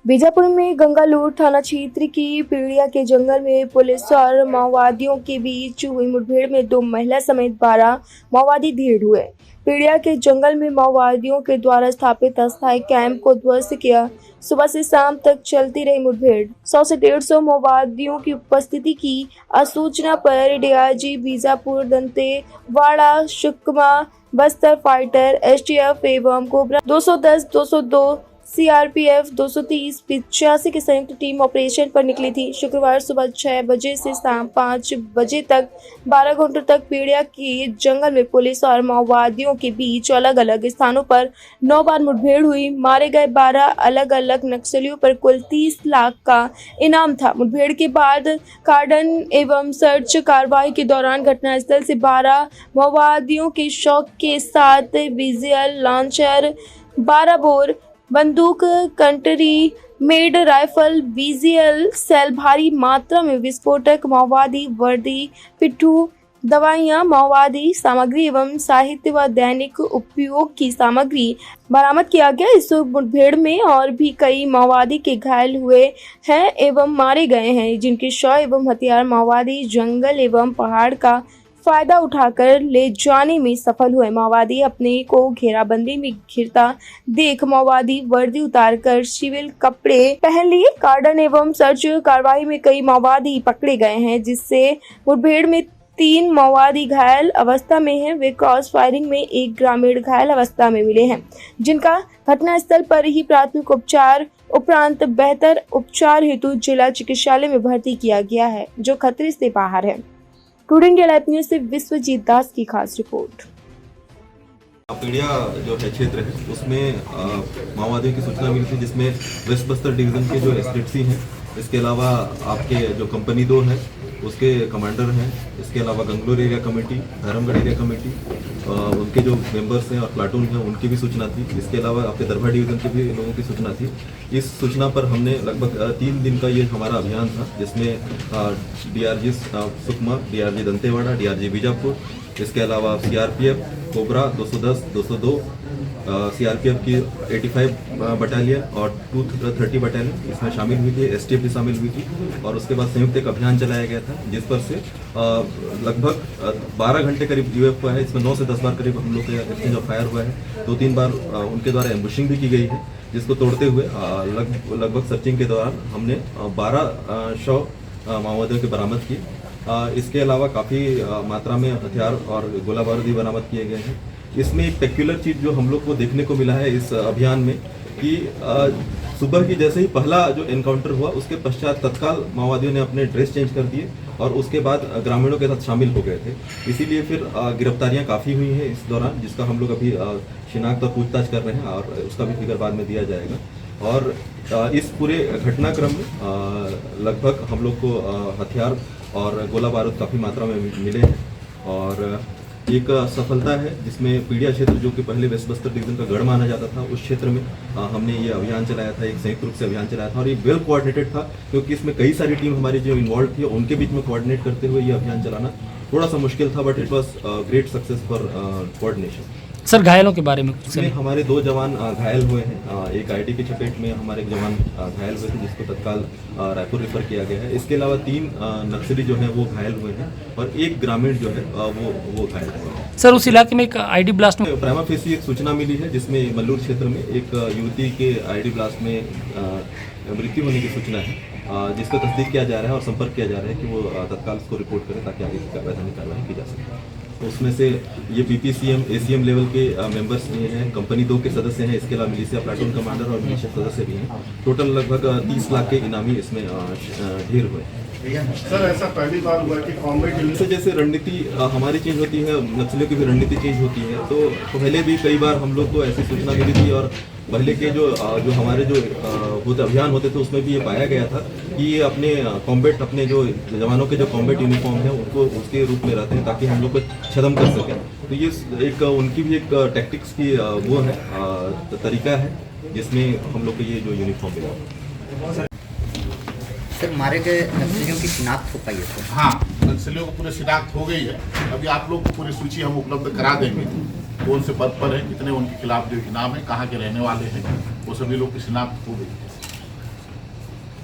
बीजापुर में गंगालूर थाना क्षेत्र की पीड़िया के जंगल में पुलिस और माओवादियों के बीच हुई मुठभेड़ में 2 महिला समेत 12 माओवादी ढेर हुए। पीड़िया के जंगल में माओवादियों के द्वारा स्थापित अस्थायी कैंप को ध्वस्त किया। सुबह से शाम तक चलती रही मुठभेड़ 100 से 150 माओवादियों की उपस्थिति की सूचना पर DIG Bijapur Dantewada Sukma Bastar fighter STF एवं कोबरा 210 202 सीआरपीएफ 230 85 की संयुक्त टीम ऑपरेशन पर निकली थी। शुक्रवार सुबह 6 बजे से शाम 5 बजे तक 12 घंटों तक पीड़िया के जंगल में पुलिस और माओवादियों के बीच अलग अलग स्थानों पर 9 बार मुठभेड़ हुई। मारे गए 12 अलग अलग नक्सलियों पर कुल 30 लाख का इनाम था। मुठभेड़ के बाद कार्डन एवं सर्च कार्रवाई के दौरान घटनास्थल से 12 माओवादियों के शव के साथ विजुअल लॉन्चर 12 बोर बंदूक country made rifle BGL shell भारी मात्रा में विस्फोटक माओवादी वर्दी पिट्ठू दवाइयां माओवादी सामग्री एवं साहित्य व दैनिक उपयोग की सामग्री बरामद किया गया। इस मुठभेड़ में और भी कई माओवादी के घायल हुए हैं एवं मारे गए हैं, जिनके शव एवं हथियार माओवादी जंगल एवं पहाड़ का फायदा उठाकर ले जाने में सफल हुए। माओवादी अपने को घेराबंदी में घिरता देख माओवादी वर्दी उतारकर सिविल कपड़े पहन लिए। कार्डन एवं सर्च कार्रवाई में कई माओवादी पकड़े गए हैं, जिससे मुठभेड़ में 3 माओवादी घायल अवस्था में हैं। वे क्रॉस फायरिंग में एक ग्रामीण घायल अवस्था में मिले हैं, जिनका घटनास्थल पर ही प्राथमिक उपचार उपरांत बेहतर उपचार हेतु जिला चिकित्सालय में भर्ती किया गया है, जो खतरे से बाहर है। टुडे इंडिया लाइव न्यूज से विश्वजीत दास की खास रिपोर्ट। पीड़िया जो है क्षेत्र है उसमें माओवादियों की सूचना मिली थी, जिसमें वेस्ट बस्तर डिवीजन के जो एसटीसी हैं, इसके अलावा आपके जो कंपनी 2 है उसके कमांडर हैं, इसके अलावा Gangaloor area committee, Dharmagarh area committee उनके जो मेंबर्स हैं और प्लाटून हैं उनकी भी सूचना थी। इसके अलावा आपके दरभा डिवीजन के भी लोगों की सूचना थी। इस सूचना पर हमने लगभग 3 दिन का ये हमारा अभियान था, जिसमें DRG Sukma, DRG Dantewada, DRG Bijapur, इसके अलावा सीआरपीएफ कोबरा 210 202 सीआरपीएफ की 85 बटालियन और 230 बटालियन इसमें शामिल हुई थी। एसटीएफ भी शामिल हुई थी और उसके बाद संयुक्त एक अभियान चलाया गया था, जिस पर से लगभग 12 घंटे करीब यूएफ हुआ है। इसमें 9 से 10 बार करीब हम लोग के एक्सचेंज ऑफ फायर हुआ है। 2-3 बार उनके द्वारा एम्बुशिंग भी की गई है, जिसको तोड़ते हुए लगभग सर्चिंग के दौरान हमने 12 शव माओवादियों के बरामद किए। इसके अलावा काफ़ी मात्रा में हथियार और गोला बारूद भी बरामद किए गए हैं। इसमें एक पेक्युलर चीज़ जो हम लोग को देखने को मिला है इस अभियान में कि सुबह की जैसे ही पहला जो एनकाउंटर हुआ उसके पश्चात तत्काल माओवादियों ने अपने ड्रेस चेंज कर दिए और उसके बाद ग्रामीणों के साथ शामिल हो गए थे। इसीलिए फिर गिरफ्तारियां काफ़ी हुई हैं इस दौरान, जिसका हम लोग अभी शिनाख्त और पूछताछ कर रहे हैं और उसका भी फिगर बाद में दिया जाएगा। और इस पूरे घटनाक्रम में लगभग हम लोग को हथियार और गोला बारूद काफ़ी मात्रा में मिले हैं और एक सफलता है, जिसमें पीड़िया क्षेत्र जो कि पहले वेस्ट बस्तर डिवीजन का गढ़ माना जाता था, उस क्षेत्र में हमने ये अभियान चलाया था, एक संयुक्त रूप से अभियान चलाया था और ये वेल कोऑर्डिनेटेड था, क्योंकि इसमें कई सारी टीम हमारी जो इन्वॉल्व थी उनके बीच में कोऑर्डिनेट करते हुए ये अभियान चलाना थोड़ा सा मुश्किल था, but it was great success for coordination. Sir, घायलों के बारे में इसमें हमारे 2 जवान घायल हुए हैं। एक आईडी की चपेट में हमारे एक जवान घायल हुए थे, जिसको तत्काल रायपुर रेफर किया गया है। इसके अलावा 3 नक्सली जो है वो घायल हुए हैं और एक ग्रामीण जो है वो घायल हुए हैं। सर, उस इलाके में एक आईडी ब्लास्ट में प्राइमा फेसी एक सूचना मिली है, जिसमें मल्लूर क्षेत्र में एक युवती के आईडी ब्लास्ट में मृत्यु होने की सूचना है, जिसका तस्दीक किया जा रहा है और संपर्क किया जा रहा है कि वो तत्काल इसको रिपोर्ट करें ताकि आगे की वैधानिक कार्रवाई की जा सके। तो उसमें से ये बीपीसीएम एसीएम लेवल के मेंबर्स भी हैं, कंपनी 2 के सदस्य हैं, इसके अलावा मिलिशिया प्लाटून कमांडर और मिलिशिया सदस्य भी हैं। टोटल लगभग 30 लाख के इनामी इसमें ढेर हुए। सर, ऐसा पहली बार हुआ कि कॉम्बैट जैसे रणनीति हमारी चेंज होती है, नक्सलियों की भी रणनीति चेंज होती है, तो पहले भी कई बार हम लोग को ऐसी सूचना मिली थी और पहले के जो हमारे जो अभियान होते थे उसमें भी ये पाया गया था कि ये अपने कॉम्बैट अपने जो जवानों के जो कॉम्बैट यूनिफॉर्म है उनको उसके रूप में रहते हैं ताकि हम लोग को छदम कर सकें। तो ये एक उनकी भी एक टैक्टिक्स की वो है तरीका है, जिसमें हम लोग को ये जो यूनिफॉर्म मिला। सर, मारे गए नक्सलियों की शिनाख्त हो पाई है? तो हाँ, नक्सलियों को पूरी शिनाख्त हो गई है। अभी आप लोग को पूरी सूची हम उपलब्ध करा देंगे, कौन से पद पर है, कितने उनके खिलाफ जो इनाम है, कहाँ के रहने वाले हैं, वो सभी लोग की शिनाख्त हो गई।